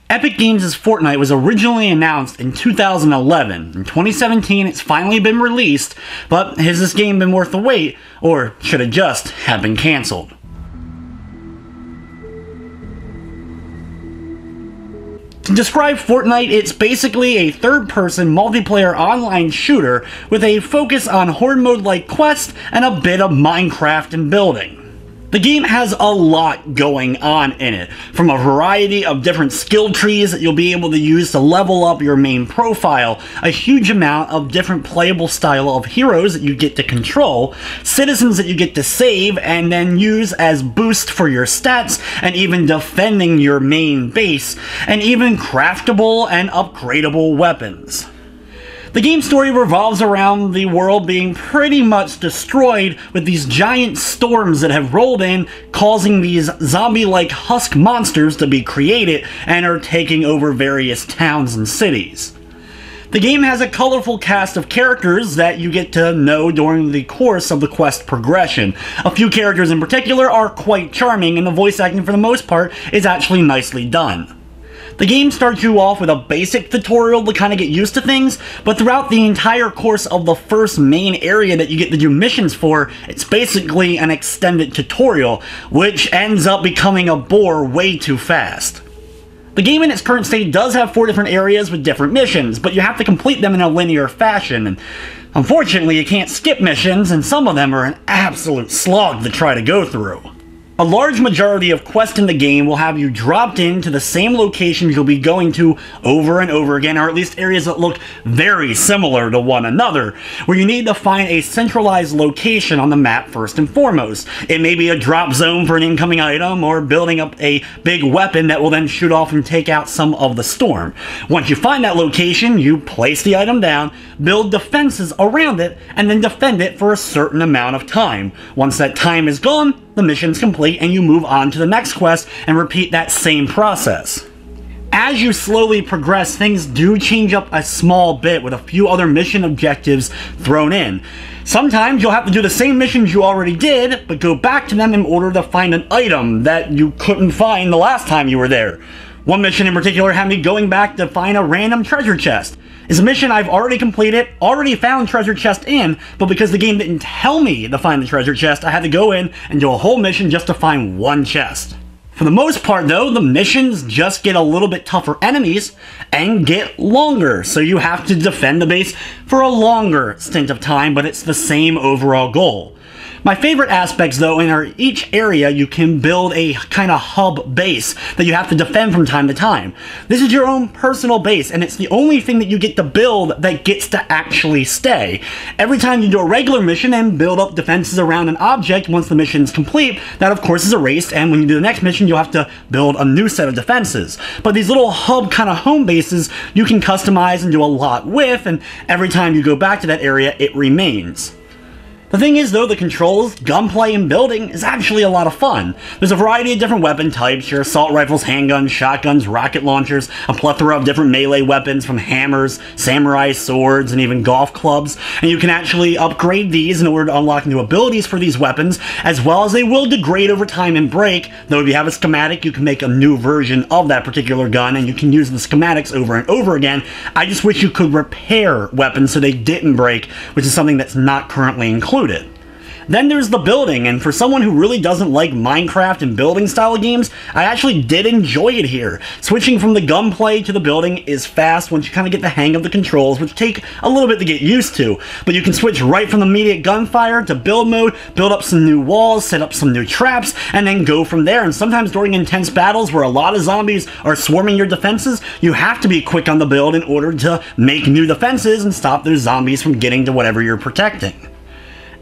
Epic Games' Fortnite was originally announced in 2011. In 2017, it's finally been released, but has this game been worth the wait, or should it just have been cancelled? To describe Fortnite, it's basically a third-person multiplayer online shooter with a focus on horde mode-like quests and a bit of Minecraft and building. The game has a lot going on in it, from a variety of different skill trees that you'll be able to use to level up your main profile, a huge amount of different playable style of heroes that you get to control, citizens that you get to save and then use as boost for your stats, and even defending your main base, and even craftable and upgradable weapons. The game's story revolves around the world being pretty much destroyed with these giant storms that have rolled in, causing these zombie-like husk monsters to be created and are taking over various towns and cities. The game has a colorful cast of characters that you get to know during the course of the quest progression. A few characters in particular are quite charming, and the voice acting for the most part is actually nicely done. The game starts you off with a basic tutorial to kind of get used to things, but throughout the entire course of the first main area that you get to do missions for, it's basically an extended tutorial, which ends up becoming a bore way too fast. The game in its current state does have 4 different areas with different missions, but you have to complete them in a linear fashion, and unfortunately you can't skip missions, and some of them are an absolute slog to try to go through. A large majority of quests in the game will have you dropped into the same locations you'll be going to over and over again, or at least areas that look very similar to one another, where you need to find a centralized location on the map first and foremost. It may be a drop zone for an incoming item, or building up a big weapon that will then shoot off and take out some of the storm. Once you find that location, you place the item down, build defenses around it, and then defend it for a certain amount of time. Once that time is gone, the mission's complete and you move on to the next quest and repeat that same process. As you slowly progress, things do change up a small bit with a few other mission objectives thrown in. Sometimes you'll have to do the same missions you already did, but go back to them in order to find an item that you couldn't find the last time you were there. One mission in particular had me going back to find a random treasure chest. It's a mission I've already completed, already found treasure chest in, but because the game didn't tell me to find the treasure chest, I had to go in and do a whole mission just to find one chest. For the most part though, the missions just get a little bit tougher enemies and get longer, so you have to defend the base for a longer stint of time, but it's the same overall goal. My favorite aspects though are each area you can build a kind of hub base that you have to defend from time to time. This is your own personal base, and it's the only thing that you get to build that gets to actually stay. Every time you do a regular mission and build up defenses around an object, once the mission is complete, that of course is erased, and when you do the next mission you'll have to build a new set of defenses. But these little hub kind of home bases you can customize and do a lot with, and every time you go back to that area it remains. The thing is though, the controls, gunplay, and building is actually a lot of fun. There's a variety of different weapon types, your assault rifles, handguns, shotguns, rocket launchers, a plethora of different melee weapons from hammers, samurai swords, and even golf clubs, and you can actually upgrade these in order to unlock new abilities for these weapons, as well as they will degrade over time and break, though if you have a schematic you can make a new version of that particular gun and you can use the schematics over and over again. I just wish you could repair weapons so they didn't break, which is something that's not currently included. Then there's the building, and for someone who really doesn't like Minecraft and building style games, I actually did enjoy it here. Switching from the gunplay to the building is fast once you kind of get the hang of the controls, which take a little bit to get used to, but you can switch right from immediate gunfire to build mode, build up some new walls, set up some new traps, and then go from there. And sometimes during intense battles where a lot of zombies are swarming your defenses, you have to be quick on the build in order to make new defenses and stop those zombies from getting to whatever you're protecting.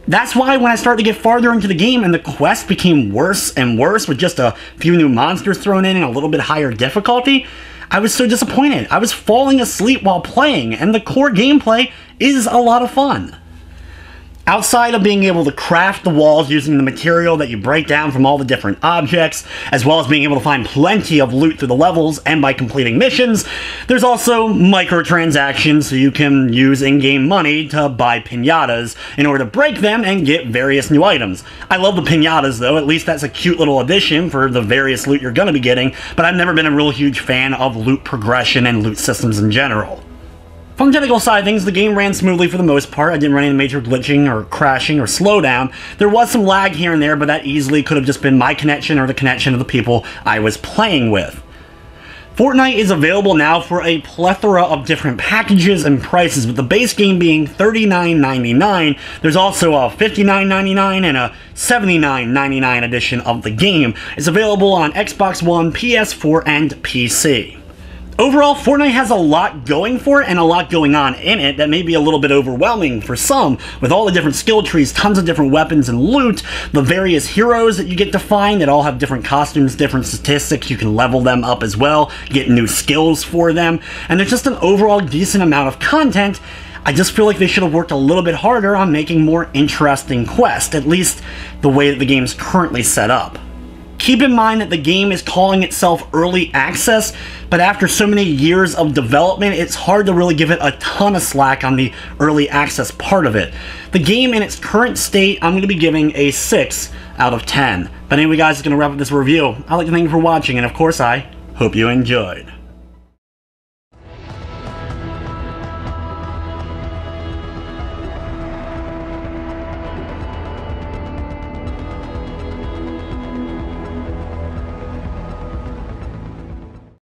That's why when I started to get farther into the game and the quest became worse and worse with just a few new monsters thrown in and a little bit higher difficulty, I was so disappointed. I was falling asleep while playing, and the core gameplay is a lot of fun. Outside of being able to craft the walls using the material that you break down from all the different objects, as well as being able to find plenty of loot through the levels and by completing missions, there's also microtransactions, so you can use in-game money to buy piñatas in order to break them and get various new items. I love the piñatas though, at least that's a cute little addition for the various loot you're going to be getting, but I've never been a real huge fan of loot progression and loot systems in general. From the technical side of things, the game ran smoothly for the most part. I didn't run any major glitching or crashing or slowdown. There was some lag here and there, but that easily could have just been my connection or the connection of the people I was playing with. Fortnite is available now for a plethora of different packages and prices, with the base game being $39.99. There's also a $59.99 and a $79.99 edition of the game. It's available on Xbox One, PS4, and PC. Overall, Fortnite has a lot going for it and a lot going on in it that may be a little bit overwhelming for some, with all the different skill trees, tons of different weapons and loot, the various heroes that you get to find that all have different costumes, different statistics, you can level them up as well, get new skills for them, and there's just an overall decent amount of content. I just feel like they should have worked a little bit harder on making more interesting quests, at least the way that the game's currently set up. Keep in mind that the game is calling itself early access, but after so many years of development, it's hard to really give it a ton of slack on the early access part of it. The game in its current state, I'm going to be giving a 6 out of 10. But anyway guys, it's going to wrap up this review. I'd like to thank you for watching, and of course I hope you enjoyed.